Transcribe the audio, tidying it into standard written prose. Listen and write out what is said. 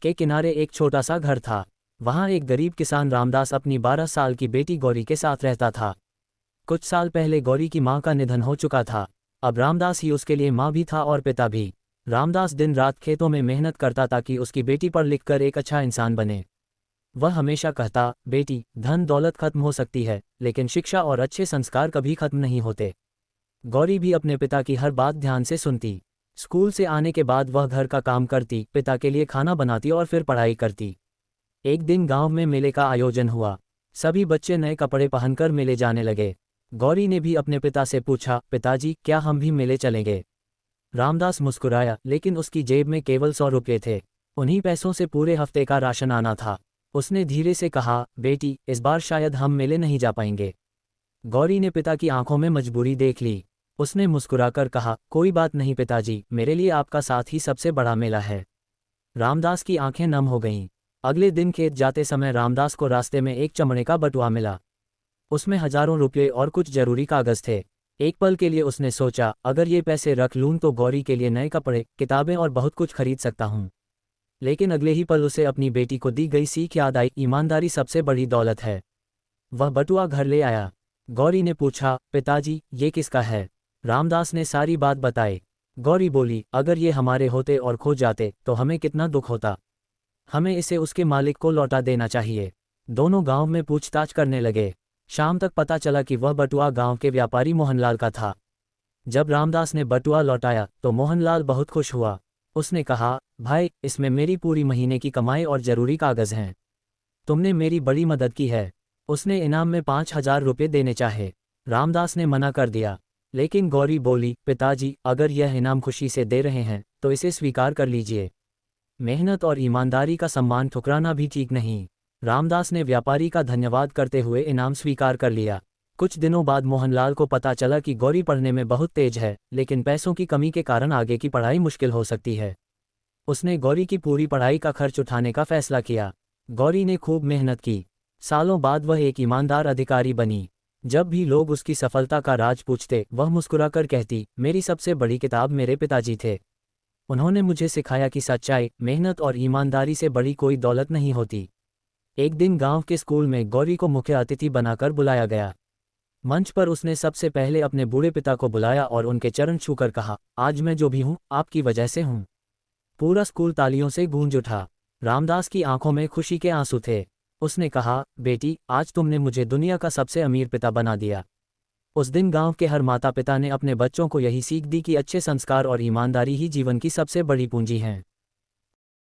के किनारे एक छोटा सा घर था। वहाँ एक गरीब किसान रामदास अपनी 12 साल की बेटी गौरी के साथ रहता था। कुछ साल पहले गौरी की माँ का निधन हो चुका था। अब रामदास ही उसके लिए माँ भी था और पिता भी। रामदास दिन रात खेतों में मेहनत करता ताकि उसकी बेटी पढ़ लिख कर एक अच्छा इंसान बने। वह हमेशा कहता, बेटी, धन दौलत खत्म हो सकती है, लेकिन शिक्षा और अच्छे संस्कार कभी खत्म नहीं होते। गौरी भी अपने पिता की हर बात ध्यान से सुनती। स्कूल से आने के बाद वह घर का काम करती, पिता के लिए खाना बनाती और फिर पढ़ाई करती। एक दिन गांव में मेले का आयोजन हुआ। सभी बच्चे नए कपड़े पहनकर मेले जाने लगे। गौरी ने भी अपने पिता से पूछा, पिताजी, क्या हम भी मेले चलेंगे? रामदास मुस्कुराया, लेकिन उसकी जेब में केवल 100 रुपये थे। उन्हीं पैसों से पूरे हफ्ते का राशन आना था। उसने धीरे से कहा, बेटी, इस बार शायद हम मेले नहीं जा पाएंगे। गौरी ने पिता की आंखों में मजबूरी देख ली। उसने मुस्कुराकर कहा, कोई बात नहीं पिताजी, मेरे लिए आपका साथ ही सबसे बड़ा मेला है। रामदास की आंखें नम हो गईं। अगले दिन खेत जाते समय रामदास को रास्ते में एक चमड़े का बटुआ मिला। उसमें हजारों रुपये और कुछ जरूरी कागज थे। एक पल के लिए उसने सोचा, अगर ये पैसे रख लूं तो गौरी के लिए नए कपड़े, किताबें और बहुत कुछ खरीद सकता हूं। लेकिन अगले ही पल उसे अपनी बेटी को दी गई सीख याद आई, ईमानदारी सबसे बड़ी दौलत है। वह बटुआ घर ले आया। गौरी ने पूछा, पिताजी, ये किसका है? रामदास ने सारी बात बताई। गौरी बोली, अगर ये हमारे होते और खो जाते तो हमें कितना दुख होता। हमें इसे उसके मालिक को लौटा देना चाहिए। दोनों गांव में पूछताछ करने लगे। शाम तक पता चला कि वह बटुआ गांव के व्यापारी मोहनलाल का था। जब रामदास ने बटुआ लौटाया तो मोहनलाल बहुत खुश हुआ। उसने कहा, भाई, इसमें मेरी पूरी महीने की कमाई और जरूरी कागज हैं। तुमने मेरी बड़ी मदद की है। उसने इनाम में 5,000 रुपये देने चाहे। रामदास ने मना कर दिया। लेकिन गौरी बोली, पिताजी, अगर यह इनाम खुशी से दे रहे हैं तो इसे स्वीकार कर लीजिए। मेहनत और ईमानदारी का सम्मान ठुकराना भी ठीक नहीं। रामदास ने व्यापारी का धन्यवाद करते हुए इनाम स्वीकार कर लिया। कुछ दिनों बाद मोहनलाल को पता चला कि गौरी पढ़ने में बहुत तेज है, लेकिन पैसों की कमी के कारण आगे की पढ़ाई मुश्किल हो सकती है। उसने गौरी की पूरी पढ़ाई का खर्च उठाने का फैसला किया। गौरी ने खूब मेहनत की। सालों बाद वह एक ईमानदार अधिकारी बनी। जब भी लोग उसकी सफलता का राज पूछते, वह मुस्कुराकर कहती, मेरी सबसे बड़ी किताब मेरे पिताजी थे। उन्होंने मुझे सिखाया कि सच्चाई, मेहनत और ईमानदारी से बड़ी कोई दौलत नहीं होती। एक दिन गांव के स्कूल में गौरी को मुख्य अतिथि बनाकर बुलाया गया। मंच पर उसने सबसे पहले अपने बूढ़े पिता को बुलाया और उनके चरण छूकर कहा, आज मैं जो भी हूँ, आपकी वजह से हूँ। पूरा स्कूल तालियों से गूंज उठा। रामदास की आंखों में खुशी के आंसू थे। उसने कहा, बेटी, आज तुमने मुझे दुनिया का सबसे अमीर पिता बना दिया। उस दिन गांव के हर माता पिता ने अपने बच्चों को यही सीख दी कि अच्छे संस्कार और ईमानदारी ही जीवन की सबसे बड़ी पूंजी हैं।